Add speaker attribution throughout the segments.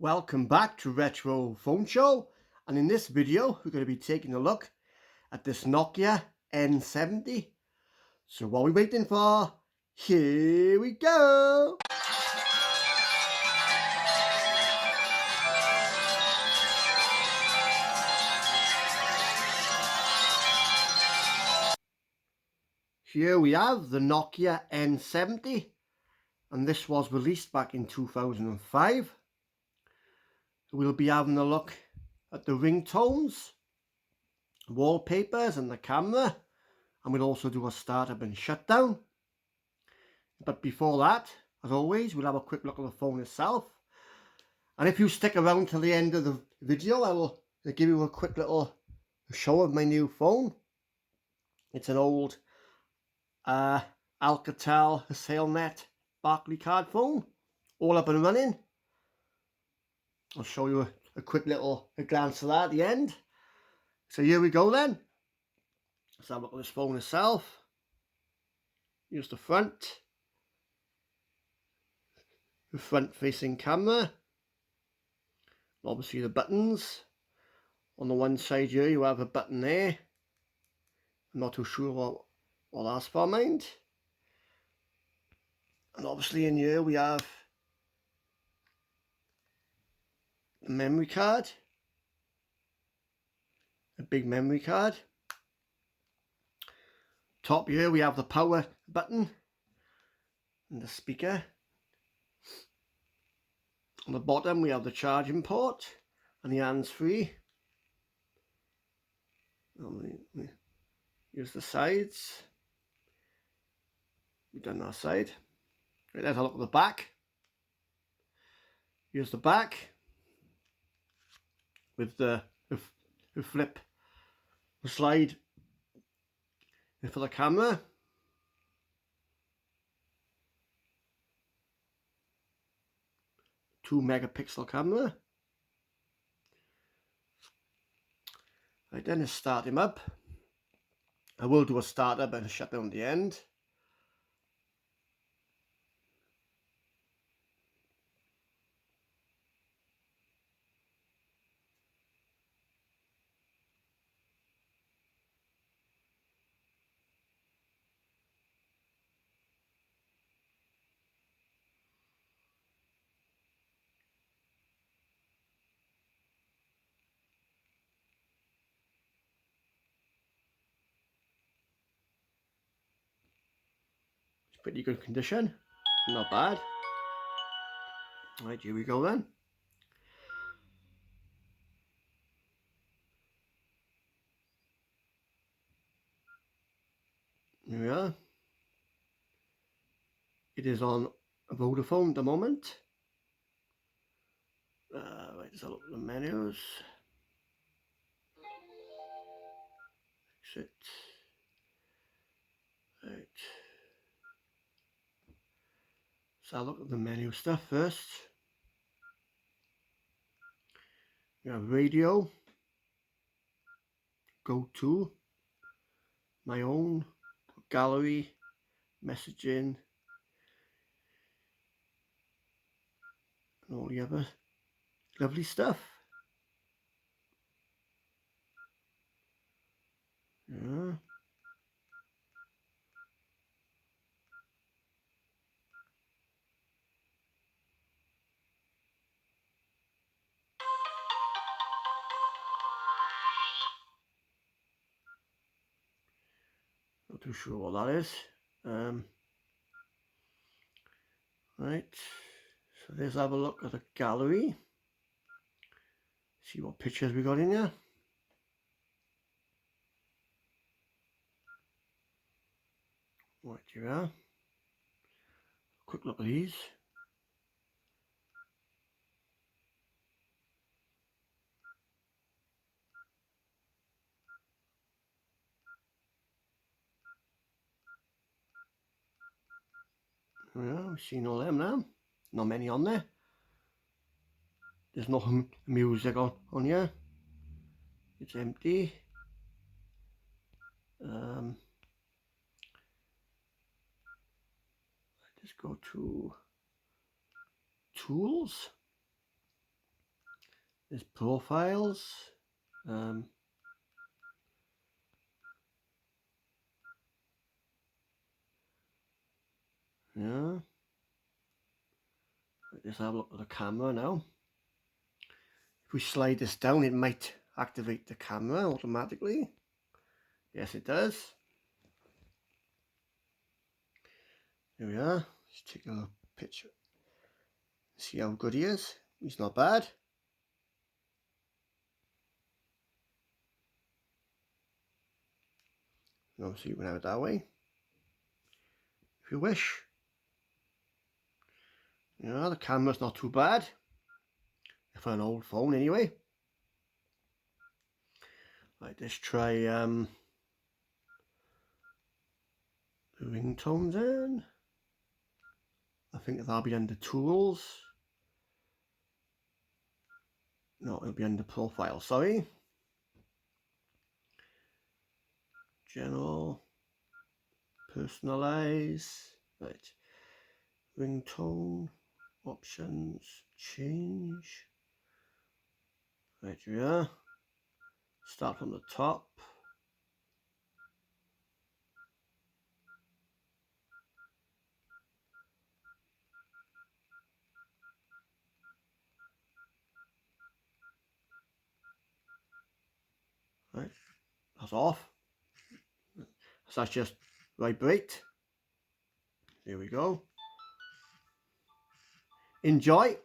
Speaker 1: Welcome back to Retro Phone Show, and in this video we're going to be taking a look at this Nokia N70. So what are we waiting for? Here we go! Here we have the Nokia N70, and this was released back in 2005. We'll be having a look at the ringtones, wallpapers and the camera, and we'll also do a startup and shutdown. But before that, as always, we'll have a quick look at the phone itself. And if you stick around till the end of the video, I will give you a quick little show of my new phone. It's an old Alcatel HassellNet Barclaycard phone, all up and running. I'll show you a quick little glance of that at the end. So here we go then. Let's have a look at this phone itself. Here's the front facing camera. Obviously the buttons. On the one side here you have a button there. I'm not too sure what that's for, mind. And obviously in here we have the memory card. A big memory card. Top here we have the power button and the speaker. On the bottom we have the charging port and the hands-free. Here's the sides. We've done that side. Right, let's have a look at the back. Here's the back with the flip, the slide for the camera. Two megapixel camera. Right, then let's start him up. I will do a startup and a shutdown at the end. Pretty good condition, not bad. Right, here we go then. Here we are. It is on Vodafone at the moment. Right, let's look at the menus. Exit. Right. So I'll look at the menu stuff first. We have radio, go to, my own, gallery, messaging, and all the other lovely stuff. Yeah. Not too sure what that is. Right, so let's have a look at the gallery. See what pictures we got in here. Right, here we are. Quick look at these. Yeah, we've seen all them now. Not many on there. There's no music on here. It's empty. Let's go to tools. There's profiles. Yeah. Let's have a look at the camera now. If we slide this down, it might activate the camera automatically. Yes, it does. Here we are. Let's take a picture. See how good he is. He's not bad. Obviously, you can have it that way if you wish. Yeah, the camera's not too bad for an old phone anyway. Right, let's try the ringtones in. I think that'll be under tools. No, it'll be under profile, sorry. General, personalize, right. Ringtone, options, change. Right, yeah. Start from the top. Right, that's off. So that's just vibrate. There we go. Enjoy.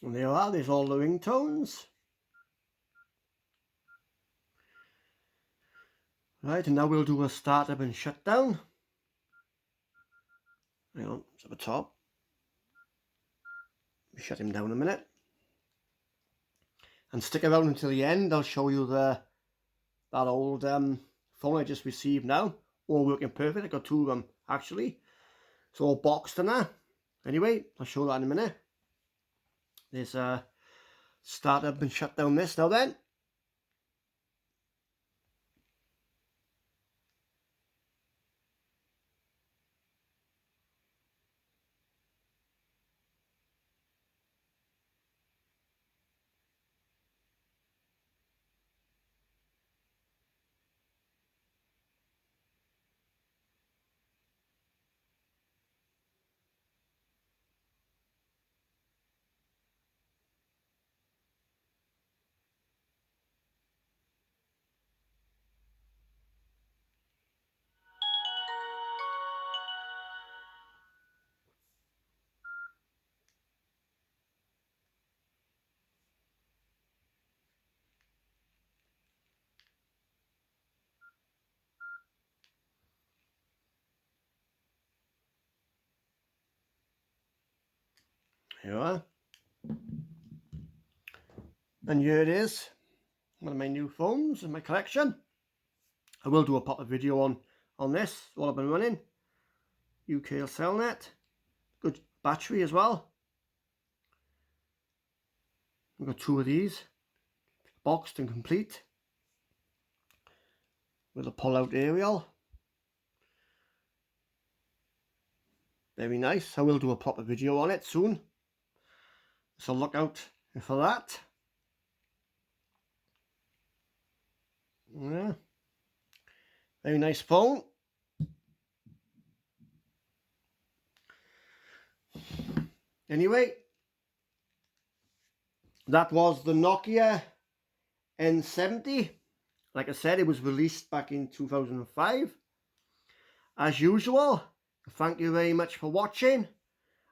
Speaker 1: And there you are, there's all the ringtones. Right, and now we'll do a startup and shutdown. Hang on, it's at the top. Shut him down a minute. And stick around until the end. I'll show you that old phone I just received now. All working perfect. I got two of them actually. It's all boxed and that. Anyway, I'll show that in a minute. There's a startup and shut down this now then. Here you are. And here it is. One of my new phones in my collection. I will do a proper video on this, what I've been running. UK Cellnet. Good battery as well. I've got two of these. Boxed and complete. With a pull-out aerial. Very nice. I will do a proper video on it soon. So look out for that. Yeah. Very nice phone. Anyway, that was the Nokia N70. Like I said, it was released back in 2005. As usual, thank you very much for watching.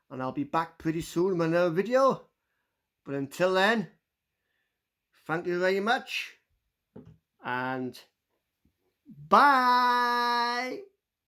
Speaker 1: And I'll be back pretty soon with another video. But until then, thank you very much. And bye.